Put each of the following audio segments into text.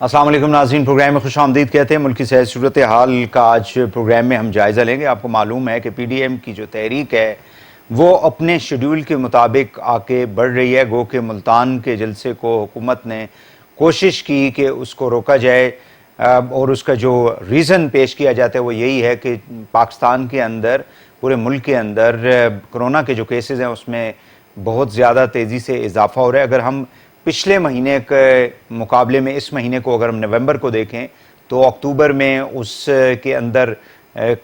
السلام علیکم ناظرین، پروگرام میں خوش آمدید کہتے ہیں۔ ملکی صحت صورتحال کا آج پروگرام میں ہم جائزہ لیں گے۔ آپ کو معلوم ہے کہ پی ڈی ایم کی جو تحریک ہے وہ اپنے شیڈول کے مطابق آگے بڑھ رہی ہے۔ گو کہ ملتان کے جلسے کو حکومت نے کوشش کی کہ اس کو روکا جائے، اور اس کا جو ریزن پیش کیا جاتا ہے وہ یہی ہے کہ پاکستان کے اندر، پورے ملک کے اندر کرونا کے جو کیسز ہیں اس میں بہت زیادہ تیزی سے اضافہ ہو رہا ہے۔ اگر ہم پچھلے مہینے کے مقابلے میں اس مہینے کو اگر ہم نومبر کو دیکھیں تو اکتوبر میں اس کے اندر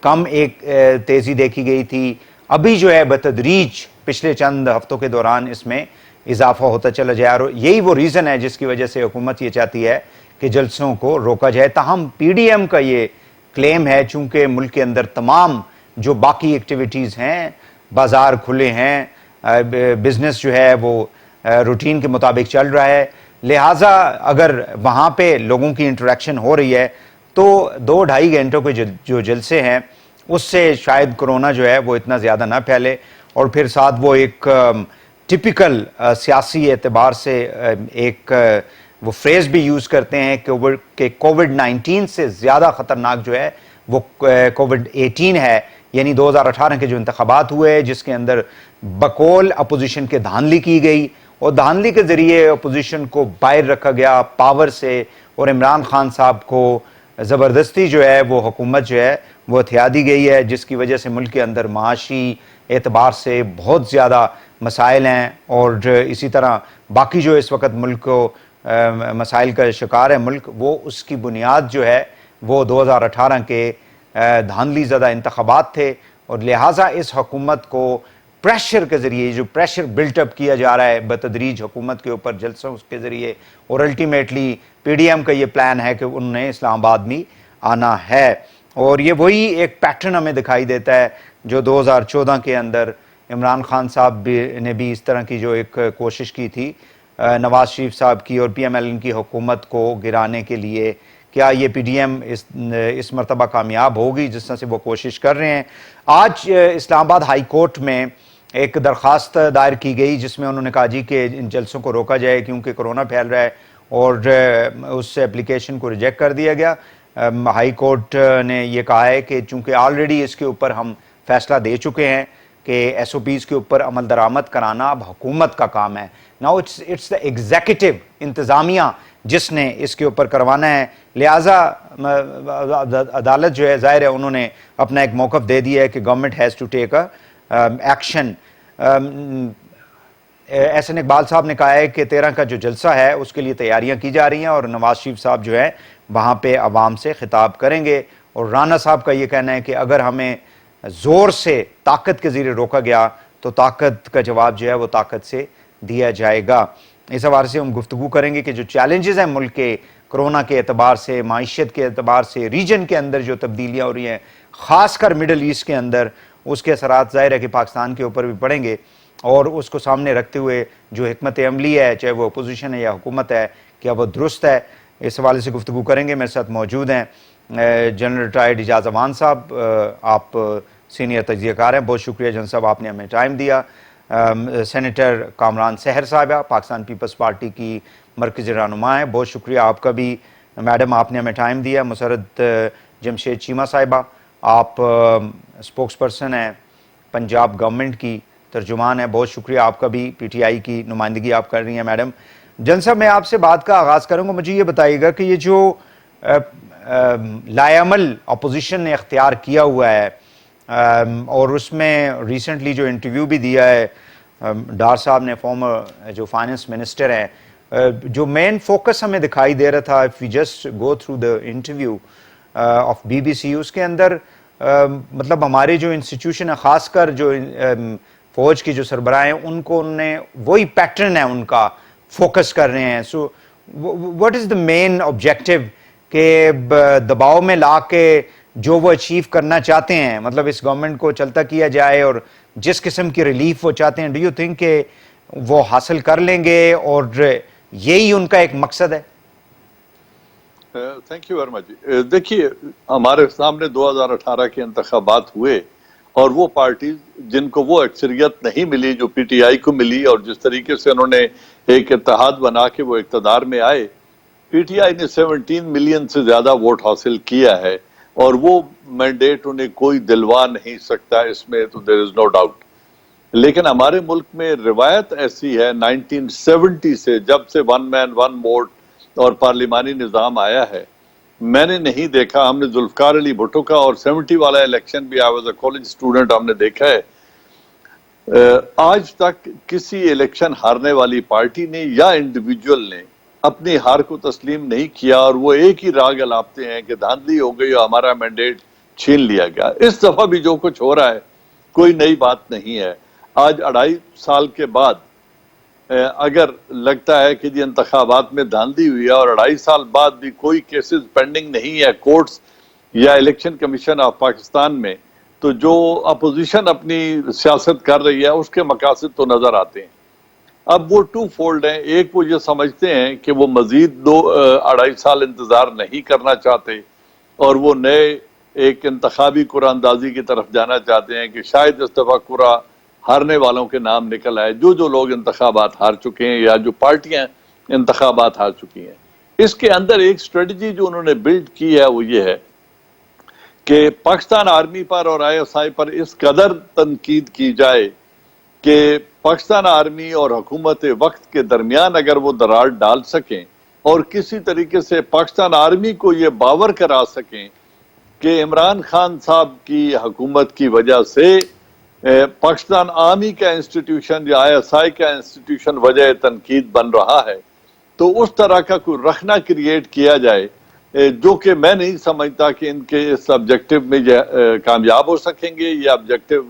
کم ایک تیزی دیکھی گئی تھی۔ ابھی جو ہے بتدریج پچھلے چند ہفتوں کے دوران اس میں اضافہ ہوتا چلا جائے، اور یہی وہ ریزن ہے جس کی وجہ سے حکومت یہ چاہتی ہے کہ جلسوں کو روکا جائے۔ تاہم پی ڈی ایم کا یہ کلیم ہے چونکہ ملک کے اندر تمام جو باقی ایکٹیویٹیز ہیں، بازار کھلے ہیں، بزنس جو ہے وہ روٹین کے مطابق چل رہا ہے، لہٰذا اگر وہاں پہ لوگوں کی انٹریکشن ہو رہی ہے تو 2-2.5 گھنٹوں کے جو جلسے ہیں اس سے شاید کرونا جو ہے وہ اتنا زیادہ نہ پھیلے۔ اور پھر ساتھ وہ ایک ٹپیکل سیاسی اعتبار سے ایک وہ فریز بھی یوز کرتے ہیں کہ کووڈ-19 سے زیادہ خطرناک جو ہے وہ کووڈ-18 ہے، یعنی 2018 کے جو انتخابات ہوئے جس کے اندر بقول اپوزیشن کے دھاندلی کی گئی، اور دھاندلی کے ذریعے اپوزیشن کو باہر رکھا گیا پاور سے، اور عمران خان صاحب کو زبردستی جو ہے وہ حکومت جو ہے وہ ہتھیا دی گئی ہے، جس کی وجہ سے ملک کے اندر معاشی اعتبار سے بہت زیادہ مسائل ہیں، اور اسی طرح باقی جو اس وقت ملک کو مسائل کا شکار ہے ملک، وہ اس کی بنیاد جو ہے وہ 2018 کے دھاندلی زدہ انتخابات تھے۔ اور لہٰذا اس حکومت کو پریشر کے ذریعے، جو پریشر بلٹ اپ کیا جا رہا ہے بتدریج حکومت کے اوپر جلسوں کے ذریعے، اور الٹیمیٹلی پی ڈی ایم کا یہ پلان ہے کہ انہوں نے اسلام آباد میں آنا ہے، اور یہ وہی ایک پیٹرن ہمیں دکھائی دیتا ہے جو 2014 کے اندر عمران خان صاحب نے بھی اس طرح کی جو ایک کوشش کی تھی نواز شریف صاحب کی اور پی ایم ایل این کی حکومت کو گرانے کے لیے۔ کیا یہ پی ڈی ایم اس مرتبہ کامیاب ہوگی جس طرح سے وہ کوشش کر رہے ہیں؟ آج اسلام آباد ہائی کورٹ میں ایک درخواست دائر کی گئی جس میں انہوں نے کہا جی کہ ان جلسوں کو روکا جائے کیونکہ کرونا پھیل رہا ہے، اور اس ایپلیکیشن کو ریجیکٹ کر دیا گیا۔ ہائی کورٹ نے یہ کہا ہے کہ چونکہ آلریڈی اس کے اوپر ہم فیصلہ دے چکے ہیں کہ ایس او پیز کے اوپر عمل درآمد کرانا اب حکومت کا کام ہے، ناؤ اٹس دا ایگزیکٹو، انتظامیہ جس نے اس کے اوپر کروانا ہے، لہٰذا عدالت جو ہے ظاہر ہے انہوں نے اپنا ایک موقف دے دیا ہے کہ government has to take action. Ahsan Iqbal صاحب نے کہا ہے کہ 13 کا جو جلسہ ہے اس کے لیے تیاریاں کی جا رہی ہیں، اور نواز شریف صاحب جو ہے وہاں پہ عوام سے خطاب کریں گے، اور رانا صاحب کا یہ کہنا ہے کہ اگر ہمیں زور سے طاقت کے ذریعے روکا گیا تو طاقت کا جواب جو ہے وہ طاقت سے دیا جائے گا۔ اس حوالے سے ہم گفتگو کریں گے کہ جو چیلنجز ہیں ملک کے کرونا کے اعتبار سے، معیشت کے اعتبار سے، ریجن کے اندر جو تبدیلیاں ہو رہی ہیں خاص کر مڈل ایسٹ کے اندر، اس کے اثرات ظاہر ہے کہ پاکستان کے اوپر بھی پڑیں گے، اور اس کو سامنے رکھتے ہوئے جو حکمت عملی ہے چاہے وہ اپوزیشن ہے یا حکومت ہے کیا وہ درست ہے، اس حوالے سے گفتگو کریں گے۔ میرے ساتھ موجود ہیں جنرل ریٹائرڈ اعجاز امان صاحب، آپ سینئر تجزیہ کار ہیں، بہت شکریہ جنرل صاحب آپ نے ہمیں ٹائم دیا۔ سینیٹر کامران سحر صاحبہ پاکستان پیپلز پارٹی کی مرکزی رہنما ہیں، بہت شکریہ آپ کا بھی میڈم، آپ نے ہمیں ٹائم دیا۔ مسرت جمشید چیمہ صاحبہ، آپ اسپوکس پرسن ہیں پنجاب گورنمنٹ کی، ترجمان ہیں، بہت شکریہ آپ کا بھی، پی ٹی آئی کی نمائندگی آپ کر رہی ہیں میڈم۔ جنرل صاحب میں آپ سے بات کا آغاز کروں گا، مجھے یہ بتائیے گا کہ یہ جو لائعمل اپوزیشن نے اختیار کیا ہوا ہے، اور اس میں ریسنٹلی جو انٹرویو بھی دیا ہے ڈار صاحب نے، فارمر جو فائننس منسٹر ہیں، جو مین فوکس ہمیں دکھائی دے رہا تھا if we just go through the interview of BBC، اس کے اندر مطلب ہمارے جو انسٹیٹیوشن ہے خاص کر جو فوج کی جو سربراہ ہیں ان کو انہوں نے وہی پیٹرن ہے ان کا فوکس کر رہے ہیں۔ سو what is the main objective کہ دباؤ میں لا کے جو وہ اچیو کرنا چاہتے ہیں، مطلب اس گورنمنٹ کو چلتا کیا جائے اور جس قسم کی ریلیف وہ چاہتے ہیں، ڈو یو تھنک کہ وہ حاصل کر لیں گے اور یہی ان کا ایک مقصد ہے؟ Thank you very much. دیکھیے ہمارے سامنے 2018 کے انتخابات ہوئے، اور وہ پارٹیز جن کو وہ اکثریت نہیں ملی جو پی ٹی آئی کو ملی، اور جس طریقے سے انہوں نے ایک اتحاد بنا کے وہ اقتدار میں آئے، پی ٹی آئی نے 17 ملین سے زیادہ ووٹ حاصل کیا ہے اور وہ مینڈیٹ انہیں کوئی دلوا نہیں سکتا، اس میں تو دیر از نو ڈاؤٹ. لیکن ہمارے ملک میں روایت ایسی ہے 1970 سے، جب سے ون مین ون ووٹ اور پارلیمانی نظام آیا ہے، میں نے نہیں دیکھا. ہم نے ذوالفقار علی بھٹو کا اور 70 والا الیکشن بھی I was a college student ہم نے دیکھا ہے. آج تک کسی الیکشن ہارنے والی پارٹی نے یا انڈیویجول نے اپنی ہار کو تسلیم نہیں کیا، اور وہ ایک ہی راگ الاپتے ہیں کہ دھاندلی ہو گئی اور ہمارا مینڈیٹ چھین لیا گیا. اس دفعہ بھی جو کچھ ہو رہا ہے کوئی نئی بات نہیں ہے. آج 2.5 سال کے بعد اگر لگتا ہے کہ جی انتخابات میں دھاندلی ہوئی ہے اور 2.5 سال بعد بھی کوئی کیسز پینڈنگ نہیں ہے کورٹس یا الیکشن کمیشن آف پاکستان میں، تو جو اپوزیشن اپنی سیاست کر رہی ہے اس کے مقاصد تو نظر آتے ہیں. اب وہ 2 فولڈ ہیں. ایک وہ یہ سمجھتے ہیں کہ وہ مزید 2.5 سال انتظار نہیں کرنا چاہتے اور وہ نئے ایک انتخابی قرعہ اندازی کی طرف جانا چاہتے ہیں کہ شاید اس دفعہ قرعہ ہارنے والوں کے نام نکل آئے، جو لوگ انتخابات ہار چکے ہیں یا جو پارٹیاں انتخابات ہار چکی ہیں. اس کے اندر ایک اسٹریٹجی جو انہوں نے بلڈ کی ہے وہ یہ ہے کہ پاکستان آرمی پر اور آئی ایس آئی پر اس قدر تنقید کی جائے کہ پاکستان آرمی اور حکومت وقت کے درمیان اگر وہ درار ڈال سکیں اور کسی طریقے سے پاکستان آرمی کو یہ باور کرا سکیں کہ عمران خان صاحب کی حکومت کی وجہ سے پاکستان آرمی کا انسٹیٹیوشن یا آئی ایس آئی کا انسٹیٹیوشن وجہ تنقید بن رہا ہے، تو اس طرح کا کوئی رخنہ کریٹ کیا جائے، جو کہ میں نہیں سمجھتا کہ ان کے اس آبجیکٹو میں کامیاب ہو سکیں گے یا آبجیکٹو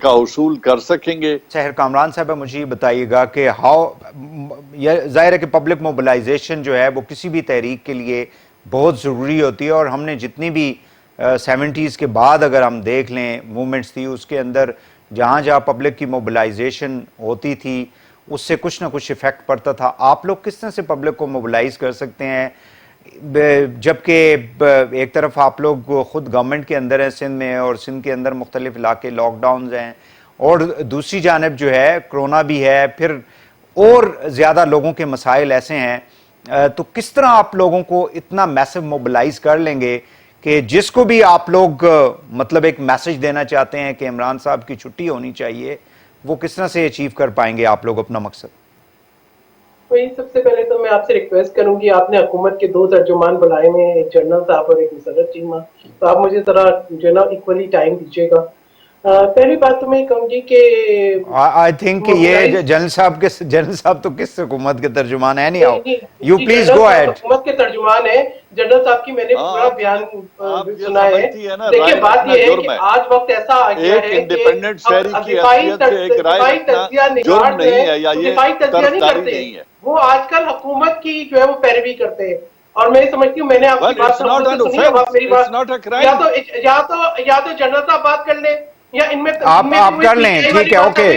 کا حصول کر سکیں گے. سحر کامران صاحب مجھے یہ بتائیے گا کہ ظاہر ہے کہ پبلک موبلائزیشن جو ہے وہ کسی بھی تحریک کے لیے بہت ضروری ہوتی ہے، اور ہم نے جتنی بھی 70s کے بعد اگر ہم دیکھ لیں موومنٹس تھی، اس کے اندر جہاں جہاں پبلک کی موبلائزیشن ہوتی تھی اس سے کچھ نہ کچھ ایفیکٹ پڑتا تھا. آپ لوگ کس طرح سے پبلک کو موبلائز کر سکتے ہیں جبکہ ایک طرف آپ لوگ خود گورنمنٹ کے اندر ہیں سندھ میں، اور سندھ کے اندر مختلف علاقے لاک ڈاؤنز ہیں، اور دوسری جانب جو ہے کرونا بھی ہے، پھر اور زیادہ لوگوں کے مسائل ایسے ہیں، تو کس طرح آپ لوگوں کو اتنا میسو موبلائز کر لیں گے کہ جس کو بھی آپ لوگ مطلب ایک میسج دینا چاہتے ہیں کہ عمران صاحب کی چھٹی ہونی چاہیے، وہ کس طرح سے اچیو کر پائیں گے آپ لوگ اپنا مقصد؟ وہی سب سے پہلے تو میں آپ سے ریکویسٹ کروں گی، آپ نے حکومت کے 2 ترجمان بلائے ہیں، ایک جنرل صاحب اور ایک مسرت چیمہ، تو آپ مجھے ذرا جو ہے نا ایکولی ٹائم دیجیے گا. پہلی بات تو میں کہوں گی کہ آئی تھنک کہ یہ جنرل صاحب تو کس حکومت کے ترجمان ہیں؟ نہیں آؤ یو پلیز گو ایڈ. حکومت کے ترجمان ہیں جنرل صاحب کی، میں نے پورا بیان سنا ہے. دیکھیں بات یہ ہے کہ آج وقت ایسا آ گیا ہے کہ دفاعی تجزیہ نگار جو ہے دفاعی تجزیہ نہیں کرتے، وہ آج کل حکومت کی جو ہے وہ پیروی کرتے ہیں. اور میں سمجھتی ہوں، میں نے آپ کی بات سنی ہے، آپ میری بات یا تو جنرل صاحب بات کر لیں یا ان میں آپ کر لیں. ٹھیک ہے، okay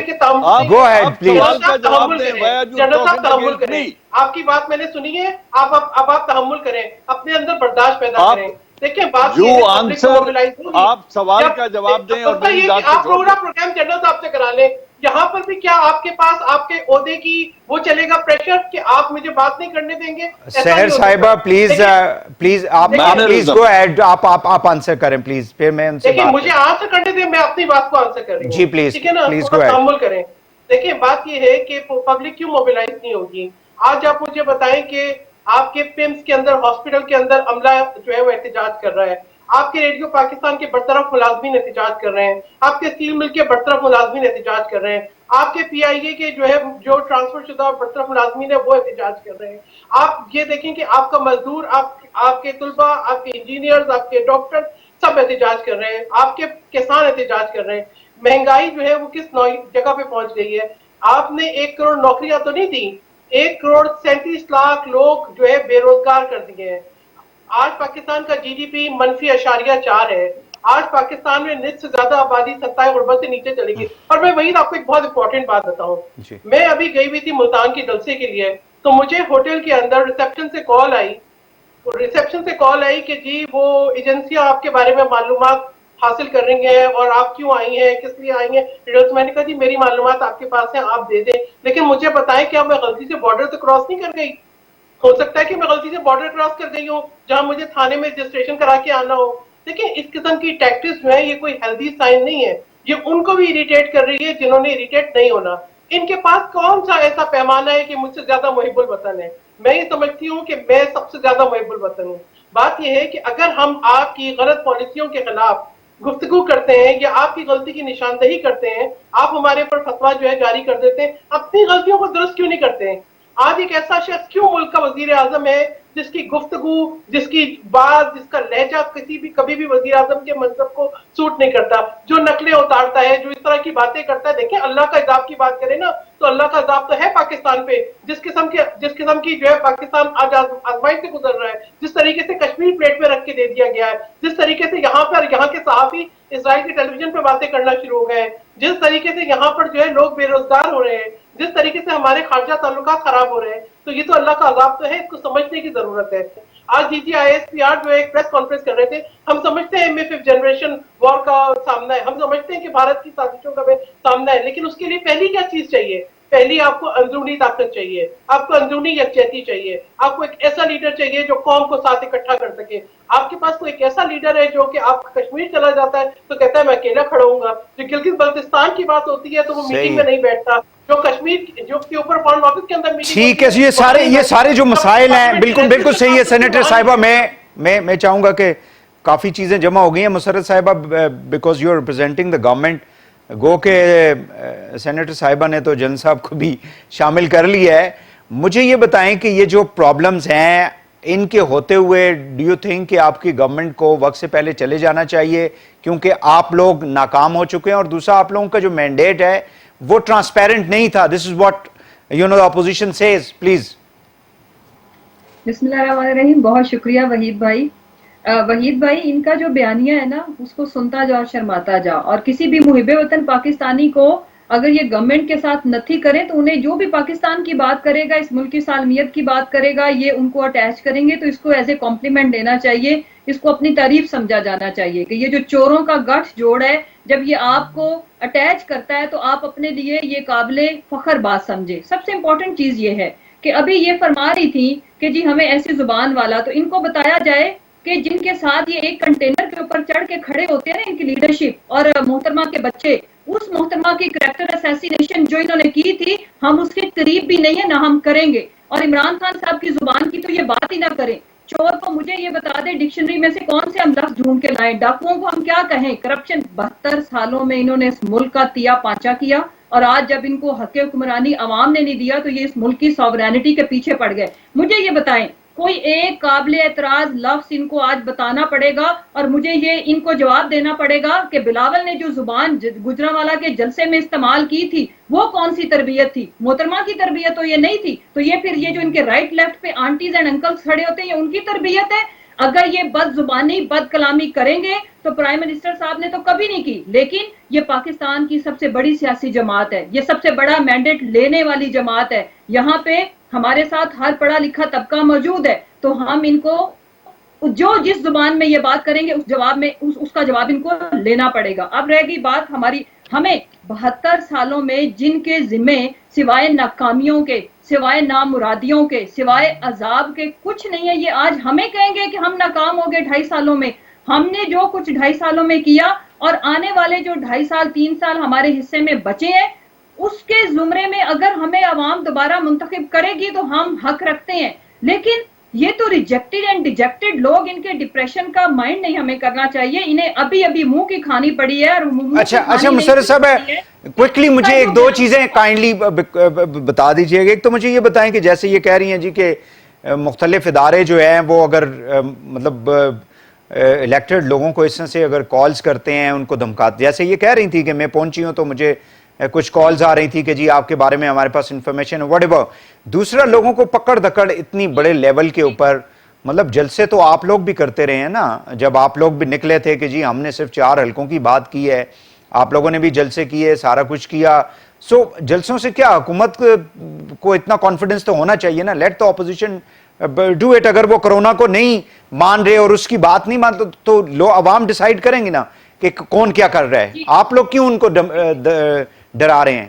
go ahead please. General صاحب تحمل کریں، آپ کی بات میں نے سنی ہے، اب آپ تحمل کریں، اپنے اندر برداشت پیدا کریں. دیکھیں بات یہ ہے، آپ سوال کا جواب دیں اور میری ذات آپ پورا پروگرام جنرل صاحب سے کرا لیں. یہاں پر بھی کیا آپ کے پاس آپ کے عہدے کی وہ چلے گا پریشر کہ آپ مجھے بات نہیں کرنے دیں گے؟ سحر صاحبہ پلیز آپ گو ایڈ، آپ آنسر کریں پلیز، پھر میں ان سے دیکھیں مجھے آنسر کرنے دیں، میں اپنی بات کو آنسر کر رہی ہوں. جی پلیز ٹھیک ہے نا، تھوڑا تحمل کریں. دیکھیں بات یہ ہے کہ پبلک کیوں موبیلائز نہیں ہوگی. آج آپ مجھے بتائیں کہ آپ کے پیمز کے اندر، ہاسپٹل کے اندر عملہ جو ہے وہ احتجاج کر رہا ہے، آپ کے ریڈیو پاکستان کے برطرف ملازمین احتجاج کر رہے ہیں، آپ کے اسٹیل مل کے برطرف ملازمین احتجاج کر رہے ہیں، آپ کے پی آئی اے کے جو ٹرانسفر شدہ برطرف ملازمین ہیں وہ احتجاج کر رہے ہیں. آپ یہ دیکھیں کہ آپ کا مزدور، آپ کے طلبہ، آپ کے انجینئرز، آپ کے ڈاکٹر سب احتجاج کر رہے ہیں، آپ کے کسان احتجاج کر رہے ہیں. مہنگائی جو ہے وہ کس جگہ پہ پہنچ گئی ہے. آپ نے 1 کروڑ نوکریاں تو نہیں دی، 1 کروڑ 37 لاکھ لوگ جو ہے بے روزگار کر دیے ہیں. آج پاکستان کا جی ڈی پی -4.4 ہے. آج پاکستان میں نصف سے زیادہ آبادی سطح غربت سے نیچے چلے گی. اور میں وہی آپ کو ایک بہت امپورٹنٹ بات بتاؤں، میں ابھی گئی ہوئی تھی ملتان کی جلسے کے لیے، تو مجھے ہوٹل کے اندر ریسپشن سے کال آئی کہ جی وہ ایجنسیاں آپ کے بارے میں معلومات حاصل کر رہی ہیں اور آپ کیوں آئی ہیں، کس لیے آئی ہیں. میں نے کہا جی میری معلومات آپ کے پاس ہیں، آپ دے دیں، لیکن مجھے بتائیں کیا میں غلطی سے بارڈر سے کراس نہیں کر گئی؟ ہو سکتا ہے کہ میں غلطی سے بارڈر کراس کر گئی ہوں جہاں مجھے تھانے میں رجسٹریشن کرا کے آنا ہو. دیکھیں اس قسم کی ٹیکٹکس جو ہے یہ کوئی ہیلدی سائن نہیں ہے. یہ ان کو بھی اریٹیٹ کر رہی ہے جنہوں نے اریٹیٹ نہیں ہونا. ان کے پاس کون سا ایسا پیمانہ ہے کہ مجھ سے زیادہ محب الوطن ہے؟ میں یہ سمجھتی ہوں کہ میں سب سے زیادہ محب الوطن ہوں. بات یہ ہے کہ اگر ہم آپ کی غلط پالیسیوں کے خلاف گفتگو کرتے ہیں یا آپ کی غلطی کی نشاندہی کرتے ہیں، آپ ہمارے پر فتویٰ جو ہے جاری کر دیتے ہیں، اپنی غلطیوں کو درست کیوں نہیں کرتے ہیں؟ آج ایک ایسا شخص کیوں ملک کا وزیر اعظم ہے جس کی گفتگو، جس کی بات، جس کا لہجہ کبھی بھی وزیر اعظم کے منصب کو سوٹ نہیں کرتا، جو نقلیں اتارتا ہے، جو اس طرح کی باتیں کرتا ہے؟ دیکھیں اللہ کا عذاب کی بات کریں نا تو اللہ کا عذاب تو ہے پاکستان پہ. جس قسم کی جو ہے پاکستان آج آزمائش سے گزر رہا ہے، جس طریقے سے کشمیر پلیٹ پہ رکھ کے دے دیا گیا ہے، جس طریقے سے یہاں کے صحافی اسرائیل کے ٹیلی ویژن پہ باتیں کرنا شروع ہو گئے ہیں، جس طریقے سے یہاں پر جو ہے لوگ بے روزگار ہو رہے ہیں، جس طریقے سے ہمارے خارجہ تعلقات خراب ہو رہے ہیں، تو یہ تو اللہ کا عذاب تو ہے. اس کو سمجھنے کی ضرورت ہے. آج DGISPR جو ہے ایک پریس کانفرنس کر رہے تھے. ہم سمجھتے ہیں ہمیں 5th جنریشن وار کا سامنا ہے، ہم سمجھتے ہیں کہ بھارت کی سازشوں کا سامنا ہے، لیکن اس کے لیے پہلی کیا چیز چاہیے؟ پہلی آپ کو اندرونی طاقت چاہیے، آپ کو اندرونی یکجہتی چاہیے، آپ کو ایک ایسا لیڈر چاہیے جو قوم کو ساتھ اکٹھا کر سکے. آپ کے پاس کوئی ایک ایسا لیڈر ہے جو کہ آپ کشمیر چلا جاتا ہے تو کہتا ہے میں اکیلا کھڑا ہوں گا، جو گلگت بلتستان کی بات ہوتی ہے تو وہ میٹنگ میں نہیں بیٹھتا، جو کشمیر جو کے اوپر فارن آفس کے اندر میٹنگ ٹھیک ہے. یہ سارے جو مسائل ہیں بالکل صحیح ہے. سینیٹر صاحبہ میں چاہوں گا کہ کافی چیزیں جمع ہو گئی ہیں. مسرت صاحبہ because you are representing the government, گو کہ سینیٹر صاحبہ نے تو جن صاحب کو بھی شامل کر لیا ہے. مجھے یہ بتائیں کہ یہ جو پرابلمز ہیں ان کے ہوتے ہوئے ڈو یو تھنک کہ آپ کی گورنمنٹ کو وقت سے پہلے چلے جانا چاہیے کیونکہ آپ لوگ ناکام ہو چکے ہیں، اور دوسرا آپ لوگوں کا جو مینڈیٹ ہے وہ ٹرانسپیرنٹ نہیں تھا. This is what you know opposition says. Please. بسم اللہ الرحمن الرحیم. بہت شکریہ وحید بھائی. وحید بھائی ان کا جو بیانیہ ہے نا اس کو سنتا جا اور شرماتا جا، اور کسی بھی محب وطن پاکستانی کو اگر یہ گورنمنٹ کے ساتھ نتھی کریں تو انہیں جو بھی پاکستان کی بات کرے گا، اس ملک کی سالمیت کی بات کرے گا، یہ ان کو اٹیچ کریں گے تو اس کو ایز اے کمپلیمنٹ دینا چاہیے، اس کو اپنی تعریف سمجھا جانا چاہیے کہ یہ جو چوروں کا گٹھ جوڑ ہے جب یہ آپ کو اٹیچ کرتا ہے تو آپ اپنے لیے یہ قابل فخر بات سمجھے. سب سے امپورٹنٹ چیز یہ ہے کہ ابھی یہ فرما رہی تھی کہ جی ہمیں ایسی زبان والا، تو ان کو بتایا جائے کہ جن کے ساتھ یہ ایک کنٹینر کے اوپر چڑھ کے کھڑے ہوتے ہیں ان کی لیڈرشپ اور محترمہ کے بچے، اس محترمہ کی کریکٹر اسیسینیشن جو انہوں نے کی تھی ہم اس کے قریب بھی نہیں ہے، نہ ہم کریں گے. اور عمران خان صاحب کی زبان کی تو یہ بات ہی نہ کریں. چور کو مجھے یہ بتا دیں ڈکشنری میں سے کون سے ہم لفظ ڈھونڈ کے لائیں. ڈاکوؤں کو ہم کیا کہیں؟ کرپشن 72 سالوں میں انہوں نے اس ملک کا تیا پانچا کیا، اور آج جب ان کو حق حکمرانی عوام نے نہیں دیا تو یہ اس ملک کی سوورینٹی کے پیچھے پڑ گئے. مجھے یہ بتائیں کوئی ایک قابل اعتراض لفظ ان کو آج بتانا پڑے گا اور مجھے یہ ان کو جواب دینا پڑے گا کہ بلاول نے جو زبان گجرانوالہ کے جلسے میں استعمال کی تھی وہ کون سی تربیت تھی؟ محترمہ کی تربیت تو یہ نہیں تھی. تو یہ پھر یہ جو ان کے رائٹ لیفٹ پہ آنٹیز اینڈ انکلز کھڑے ہوتے ہیں یہ ان کی تربیت ہے؟ اگر یہ بد زبانی بد کلامی کریں گے تو پرائم منسٹر صاحب نے تو کبھی نہیں کی، لیکن یہ پاکستان کی سب سے بڑی سیاسی جماعت ہے، یہ سب سے بڑا مینڈیٹ لینے والی جماعت ہے، یہاں پہ ہمارے ساتھ ہر پڑھا لکھا طبقہ موجود ہے، تو ہم ان کو جو جس زبان میں یہ بات کریں گے اس کا جواب ان کو لینا پڑے گا. اب رہ گئی بات ہمیں 72 سالوں میں جن کے ذمے سوائے ناکامیوں کے، سوائے نامرادیوں کے، سوائے عذاب کے کچھ نہیں ہے، یہ آج ہمیں کہیں گے کہ ہم ناکام ہو گئے 2.5 سالوں میں. ہم نے جو کچھ 2.5 سالوں میں کیا اور آنے والے جو 2.5 سال 3 سال ہمارے حصے میں بچے ہیں اس کے زمرے میں اگر ہمیں عوام دوبارہ منتخب کرے گی تو ہم حق رکھتے ہیں. لیکن یہ تو ریجیکٹڈ اینڈ ڈیجیکٹڈ لوگ، ان کے ڈپریشن کا مائنڈ نہیں ہمیں کرنا چاہیے، انہیں ابھی منہ کی کھانی پڑی ہے. اور اچھا مسرت صاحب کوئکلی مجھے ایک دو چیزیں کائنڈلی بتا دیجئے گا. ایک تو مجھے یہ بتائیں کہ جیسے یہ کہہ رہی ہیں جی کہ مختلف ادارے جو ہیں وہ اگر مطلب الیکٹڈ لوگوں کو اس طرح سے اگر کالز کرتے ہیں ان کو دھمکاتے، جیسے یہ کہہ رہی تھی کہ میں پہنچی ہوں تو مجھے کچھ کالز آ رہی تھی کہ جی آپ کے بارے میں ہمارے پاس انفارمیشن وٹ ایور. دوسرا لوگوں کو پکڑ دکڑ اتنی بڑے لیول کے اوپر، مطلب جلسے تو آپ لوگ بھی کرتے رہے ہیں نا، جب آپ لوگ بھی نکلے تھے کہ جی ہم نے صرف 4 حلقوں کی بات کی ہے، آپ لوگوں نے بھی جلسے کیے، سارا کچھ کیا. سو جلسوں سے کیا حکومت کو اتنا کانفیڈنس تو ہونا چاہیے نا. Let the opposition do it. اگر وہ کرونا کو نہیں مان رہے اور اس کی بات نہیں مانتے تو عوام ڈیسائیڈ کریں گے نا کہ کون کیا کر رہا ہے. آپ لوگ کیوں ان کو ڈرا رہے ہیں؟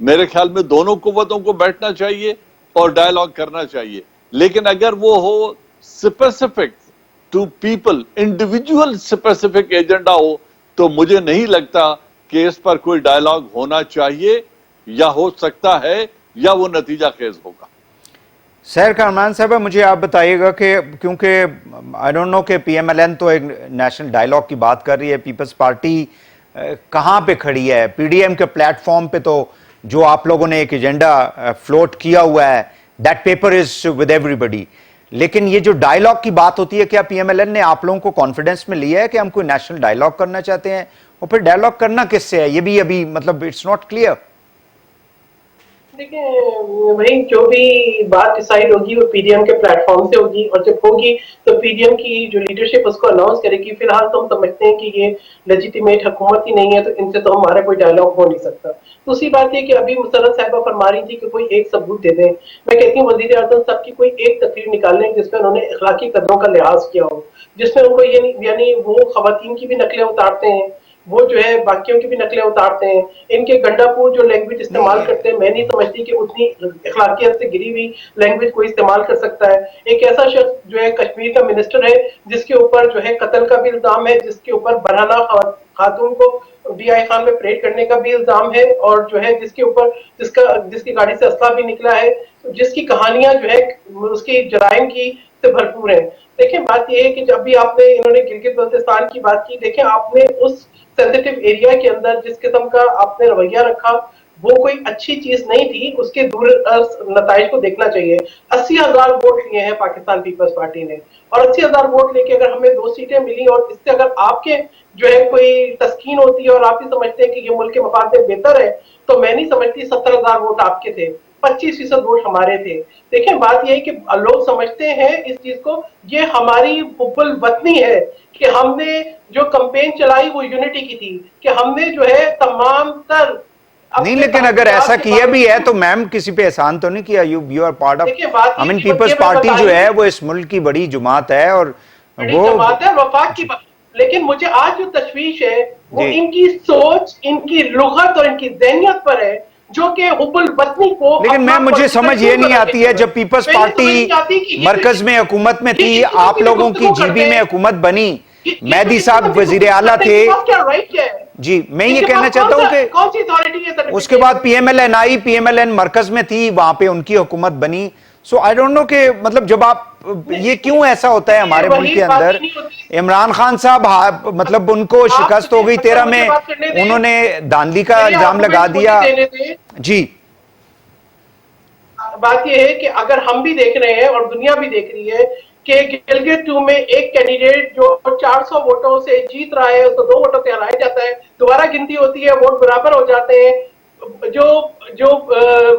میرے خیال میں دونوں قوتوں کو بیٹھنا چاہیے اور ڈائیلاگ کرنا چاہیے، لیکن اگر وہ ہو specific to people, individual specific agenda ہو، تو مجھے نہیں لگتا کہ اس پر کوئی ڈائیلاگ ہونا چاہیے، یا ہو سکتا ہے یا وہ نتیجہ خیز ہوگا۔ سیر کامران صاحب، مجھے آپ بتائیے گا کہ کیونکہ آئی ڈونٹ نو کہ پی ایم ایل این تو ایک نیشنل ڈائیلاگ کی بات کر رہی ہے، پیپلز پارٹی کہاں پہ کھڑی ہے؟ پی ڈی ایم کے پلیٹ فارم پہ تو جو آپ لوگوں نے ایک ایجنڈا فلوٹ کیا ہوا ہے، that paper is with everybody, لیکن یہ جو ڈائیلاگ کی بات ہوتی ہے، کیا پی ایم ایل این نے آپ لوگوں کو کانفیڈنس میں لیا ہے کہ ہم کوئی نیشنل ڈائیلاگ کرنا چاہتے ہیں؟ اور پھر ڈائیلاگ کرنا کس سے ہے؟ یہ بھی ابھی مطلب اٹس ناٹ کلیئر۔ دیکھیں وہی جو بھی بات ڈیسائیڈ ہوگی وہ پی ڈی ایم کے پلیٹ فارم سے ہوگی، اور جب ہوگی تو پی ڈی ایم کی جو لیڈرشپ اس کو اناؤنس کرے گی۔ فی الحال تو ہم سمجھتے ہیں کہ یہ لیجیٹیمیٹ حکومت ہی نہیں ہے، تو ان سے تو ہمارا کوئی ڈائیلاگ ہو نہیں سکتا۔ دوسری بات یہ کہ ابھی مسرت صاحبہ فرما رہی تھی کہ کوئی ایک ثبوت دے دیں، میں کہتی ہوں وزیر اعظم صاحب کی کوئی ایک تقریر نکال لیں جس میں انہوں نے اخلاقی قدروں کا لحاظ کیا ہو، جس میں ان کو یعنی وہ خواتین کی بھی نقلیں اتارتے ہیں، وہ جو ہے باقیوں کی بھی نقلیں اتارتے ہیں، ان کے گنڈا پور جو لینگویج استعمال کرتے ہیں، میں نہیں سمجھتی کہ اتنی اخلاقیت سے گری ہوئی لینگویج کوئی استعمال کر سکتا ہے۔ ایک ایسا شخص جو ہے کشمیر کا منسٹر ہے جس کے اوپر جو ہے قتل کا بھی الزام ہے، جس کے اوپر برہنہ خاتون کو ڈی آئی خان میں پریڈ کرنے کا بھی الزام ہے، اور جو ہے جس کے اوپر جس کی گاڑی سے اسلحہ بھی نکلا ہے، جس کی کہانیاں جو ہے اس کی جرائم کی سے بھرپور ہیں۔ دیکھیں بات یہ ہے کہ جب بھی آپ نے انہوں نے گلگت بلتستان کی بات کی، دیکھیں آپ نے اس سینسیٹیو ایریا کے اندر جس قسم کا آپ نے رویہ رکھا وہ کوئی اچھی چیز نہیں تھی، اس کے دور نتائج کو دیکھنا چاہیے۔ 80,000 ووٹ لیے ہیں پاکستان پیپلز پارٹی نے، اور 80,000 ووٹ لے کے اگر ہمیں 2 سیٹیں ملی، اور اس سے اگر آپ کے جو ہے کوئی تسکین ہوتی ہے اور آپ ہی سمجھتے ہیں کہ یہ ملک کے مفاد میں بہتر ہے، تو میں نہیں سمجھتی 70,000 ووٹ آپ کے تھے، 25% ووٹ ہمارے تھے۔ دیکھیں بات یہ ہے کہ لوگ سمجھتے ہیں اس چیز کو، یہ ہماری حب الوطنی ہے کہ ہم نے جو کمپین چلائی وہ یونٹی کی تھی، کہ ہم نے جو ہے تمام تر نہیں، لیکن اگر ایسا کیا بھی ہے تو میم کسی پہ احسان تو نہیں کیا؟ You are part of People's Party جو ہے وہ اس ملک کی بڑی جماعت ہے، اور بڑی وہ جماعت ہے، وفاق کی بات۔ لیکن مجھے آج جو تشویش ہے وہ جی ان کی سوچ، ان کی لغت اور ان کی ذہنیت پر ہے، جو کہ حب الوطنی کو لیکن اپنا مجھے سمجھ یہ نہیں آتی ہے، جب پیپلز پارٹی مرکز میں حکومت میں تھی، آپ لوگوں کی جی بی میں حکومت بنی، مہدی صاحب وزیر اعلیٰ تھے، جی میں یہ کہنا چاہتا ہوں کہ کون سی اتھارٹی ہے؟ اس کے بعد پی ایم ایل این آئی، پی ایم ایل این مرکز میں تھی، وہاں پہ ان کی حکومت بنی۔ سو آئی ڈونٹ نو کہ مطلب جب آپ یہ کیوں ایسا ہوتا ہے ہمارے ملک کے اندر؟ عمران خان صاحب مطلب ان کو شکست ہو گئی 13 میں، انہوں نے دھاندلی کا الزام لگا دیا۔ جی بات یہ ہے کہ اگر ہم بھی دیکھ رہے ہیں اور دنیا بھی دیکھ رہی ہے کہ گلگت 2 میں ایک کینڈیڈیٹ جو 400 ووٹوں سے جیت رہا ہے، اس کو 2 ووٹوں سے ہرایا جاتا ہے، دوبارہ گنتی ہوتی ہے، ووٹ برابر ہو جاتے ہیں، جو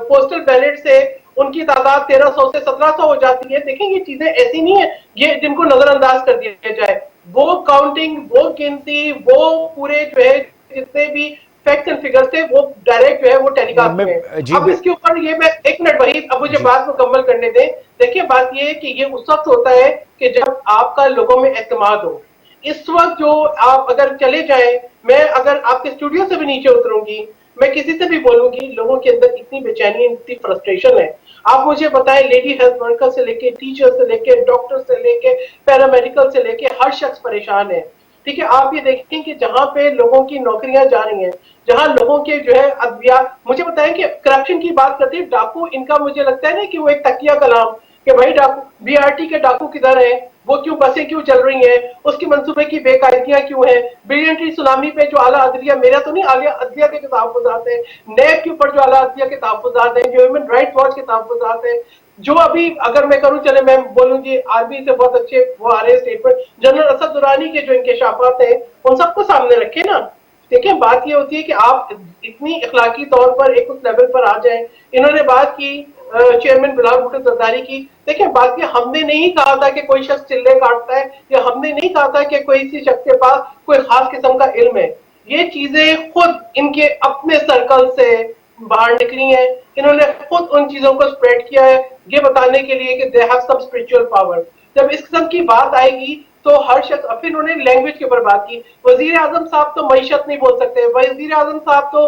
پوسٹل بیلٹ سے ان کی تعداد 1300 سے 1700 ہو جاتی ہے۔ دیکھیں یہ چیزیں ایسی نہیں ہیں یہ جن کو نظر انداز کر دیا جائے، وہ کاؤنٹنگ، وہ گنتی، وہ پورے جو ہے جتنے بھی فیکٹس اینڈ فگرز تھے وہ ڈائریکٹ جو ہے وہ ٹیلی کاسٹ میں۔ اب اس کے اوپر یہ میں ایک منٹ وحید، اب مجھے بات مکمل کرنے دیں۔ دیکھیں بات یہ ہے کہ یہ اس وقت ہوتا ہے کہ جب آپ کا لوگوں میں اعتماد ہو۔ اس وقت جو آپ اگر چلے جائیں، میں اگر آپ کے اسٹوڈیو سے بھی نیچے اتروں گی، میں کسی سے بھی بولوں گی، لوگوں کے اندر اتنی بے چینی، اتنی فرسٹریشن ہے۔ آپ مجھے بتائیں، لیڈی ہیلتھ ورکر سے لے کے ٹیچر سے لے کے ڈاکٹر سے لے کے پیرامیڈیکل سے لے کے ہر شخص پریشان ہے۔ ٹھیک ہے، آپ یہ دیکھیں کہ جہاں پہ لوگوں کی نوکریاں جا رہی ہیں، جہاں لوگوں کے جو ہے ادویات، مجھے بتائیں کہ کرپشن کی بات کرتے ہیں، ڈاکو ان کا مجھے لگتا ہے نا کہ وہ ایک تکیہ کلام کہ بھائی ڈاکو بی آر ٹی کے ڈاکو کدھر ہیں، وہ کیوں بسیں کیوں چل رہی ہیں، اس کی منصوبے کی بے قاعدگیاں کیوں ہیں، بلینٹری سونامی پہ جو اعلیٰ عدلیہ، میرا تو نہیں اعلیٰ عدلیہ کے تحفظات ہیں، نیب کے اوپر جو اعلیٰ عدلیہ کے تحفظات ہیں، جو ہیومن رائٹس واچ کے تحفظات ہیں، جو ابھی اگر میں کروں، چلے میں بولوں جی آرمی سے بہت اچھے وہ آ رہے ہیں اسٹیٹمنٹ، جنرل اسد درانی کے جو انکشافات ہیں ان سب کو سامنے رکھے نا۔ دیکھیں بات یہ ہوتی ہے کہ آپ اتنی اخلاقی طور پر ایک اس لیول پر آ جائیں۔ انہوں نے بات کی چیئرمین بلال بھٹو زرداری کی، دیکھیں بات یہ ہم نے نہیں کہا تھا کہ کوئی شخص چلے کاٹتا ہے، یا ہم نے نہیں کہا تھا کہ کوئی اسی شخص کے پاس کوئی خاص قسم کا علم ہے۔ یہ چیزیں خود ان کے اپنے سرکل سے باہر نکلی ہیں، انہوں نے خود ان چیزوں کو سپریڈ کیا ہے یہ بتانے کے لیے کہ they have some spiritual power۔ جب اس قسم کی بات آئے گی تو ہر شخص، پھر انہوں نے لینگویج کے اوپر بات کی، وزیر اعظم صاحب تو معیشت نہیں بول سکتے، وزیر اعظم صاحب تو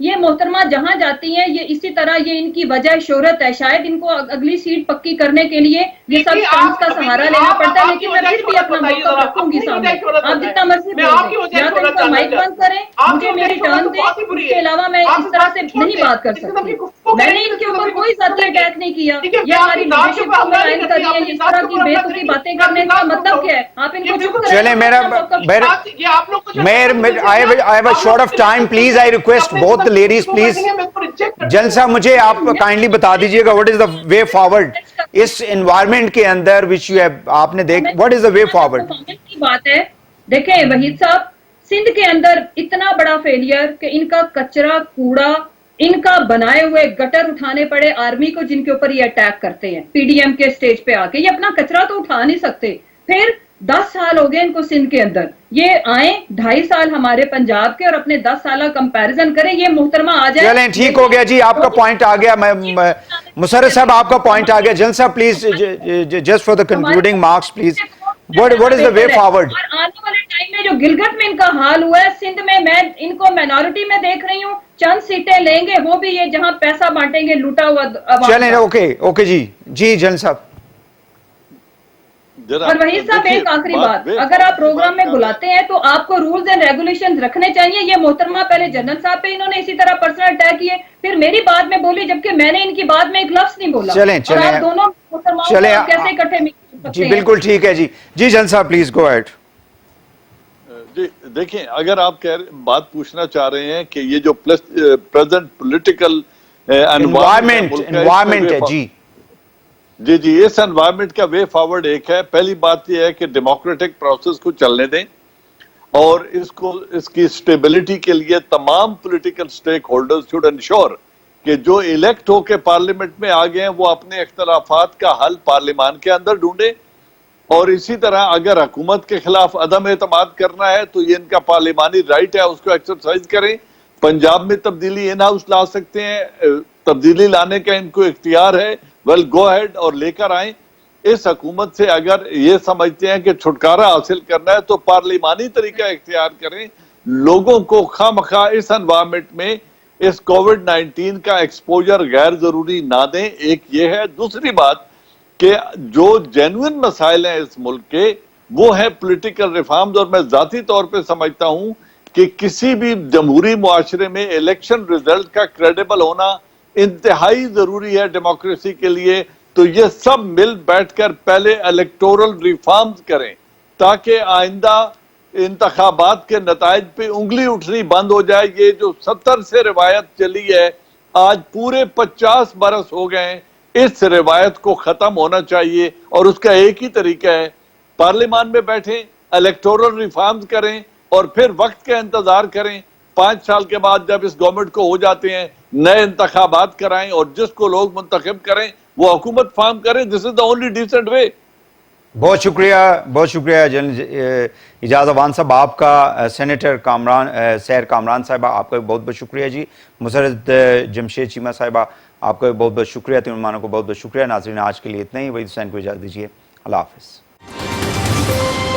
یہ محترمہ جہاں جاتی ہیں یہ اسی طرح یہ ان کی وجہ شہرت ہے, شاید ان کو اگلی سیٹ پکی کرنے کے لیے یہ سب سٹنٹس کا سہارا لینا پڑتا ہے, لیکن میں پھر بھی اپنا موقف رکھوں گی سامنے. آپ جتنا مرضی بولیں, یا تو ان کو مائک بند کریں, مجھے میری ٹرن دیں, اس کے علاوہ میں اس طرح سے نہیں بات کر سکتی. میں نے ان کے اوپر کوئی ذاتی اٹیک نہیں کیا, یہ ہماری لیڈرشپ کو ملائن کر رہی ہے. اس طرح کی بے تکی باتیں کرنے کا مطلب کیا ہے؟ آپ ان کو چپ کریں. چلیں I have a short of time, please I request both the ladies please. جن صاحب مجھے آپ کائنڈلی بتا دیجئے گا what is the way forward us environment کے اندر which you have آپ نے دیکھ what is the way forward. کی بات ہے, دیکھیں وحید صاحب, سندھ کے اندر اتنا بڑا فیلئر کہ ان کا کچرا کوڑا ان کا بنائے ہوئے گٹر اٹھانے پڑے آرمی کو, جن کے اوپر یہ اٹیک کرتے ہیں پی ڈی ایم کے سٹیج پہ آ کے. یہ اپنا کچرا تو اٹھا نہیں سکتے. پھر 10 سال ہو گئے ان کو سندھ کے اندر, یہ آئیں 2.5 سال ہمارے پنجاب کے اور اپنے 10 سالہ کمپیریزن کریں. یہ محترمہ آ جائے. چلیں ٹھیک ہو گیا جی, آپ کا پوائنٹ آ گیا. مسرت صاحب آپ کا پوائنٹ آ گیا. جن صاحب please just for the concluding marks please, what is the way forward. اور آنے والے ٹائم میں جو گلگت میں ان کا حال ہوا ہے, سندھ میں میں ان کو مائنورٹی میں دیکھ رہی ہوں, چند سیٹیں لیں گے, وہ بھی یہ جہاں پیسہ بانٹیں گے لوٹا ہوا. چلیں اوکے جی جن صاحب. اور وحید صاحب ایک آخری بات, اگر آپ پروگرام میں بلاتے ہیں تو آپ کو رولز اینڈ ریگولیشن رکھنے چاہیے. یہ محترمہ پہلے جنرل صاحب پہ انہوں نے اسی طرح پرسنل اٹیک کیے, پھر میری بات میں بولی جبکہ میں نے ان کی بات میں ایک لفظ نہیں بولا. چلیں اور آپ دونوں محترماؤں کو کیسے اکٹھے مل سکتے جی ہیں؟ بالکل ٹھیک ہے جی جن صاحب پلیز گو ایٹ. جی دیکھیں, اگر آپ بات پوچھنا چاہ رہے ہیں کہ یہ جو پریزنٹ پولیٹیکل انوائرمنٹ ہے جی اس انوائرمنٹ کا وے فارورڈ ایک ہے. پہلی بات یہ ہے کہ ڈیموکریٹک پروسیس کو چلنے دیں اور اس کی اسٹیبلٹی کے لیے تمام political stakeholders should ensure کہ جو الیکٹ ہو کے پارلیمنٹ میں آ گئے ہیں وہ اپنے اختلافات کا حل پارلیمان کے اندر ڈھونڈیں. اور اسی طرح اگر حکومت کے خلاف عدم اعتماد کرنا ہے تو یہ ان کا پارلیمانی رائٹ ہے, اس کو ایکسرسائز کریں. پنجاب میں تبدیلی ان ہاؤس لا سکتے ہیں, تبدیلی لانے کا ان کو اختیار ہے, ویل گو ہیڈ اور لے کر آئیں. اس حکومت سے اگر یہ سمجھتے ہیں کہ چھٹکارا حاصل کرنا ہے تو پارلیمانی طریقہ اختیار کریں. لوگوں کو خواہ مخواہ اس انوائرمنٹ میں اس کووڈ 19 کا ایکسپوجر غیر ضروری نہ دیں. ایک یہ ہے. دوسری بات کہ جو جینوئن مسائل ہیں اس ملک کے وہ ہیں پولیٹیکل ریفارمز, اور میں ذاتی طور پہ سمجھتا ہوں کہ کسی بھی جمہوری معاشرے میں الیکشن ریزلٹ کا کریڈیبل ہونا انتہائی ضروری ہے ڈیموکریسی کے لیے. تو یہ سب مل بیٹھ کر پہلے الیکٹورل ریفارمز کریں تاکہ آئندہ انتخابات کے نتائج پہ انگلی اٹھنی بند ہو جائے. یہ جو 70 سے روایت چلی ہے, آج پورے 50 برس ہو گئے ہیں, اس روایت کو ختم ہونا چاہیے. اور اس کا ایک ہی طریقہ ہے, پارلیمان میں بیٹھیں, الیکٹورل ریفارمز کریں اور پھر وقت کا انتظار کریں. 5 سال کے بعد جب اس گورنمنٹ کو ہو جاتے ہیں نئے انتخابات کرائیں اور جس کو لوگ منتخب کریں وہ حکومت فارم کریں. دس از دا اونلی ڈیسنٹ وے. بہت شکریہ جنرل اجاز اوان صاحب, آپ کا سینیٹر سیر کامران صاحبہ آپ کا بہت شکریہ جی. مسرت جمشید چیمہ صاحبہ آپ کا بہت شکریہ. تین مہمانوں کو بہت شکریہ. ناظرین آج کے لیے اتنا ہی. وحید حسین کو اجازت دیجیے. اللہ حافظ.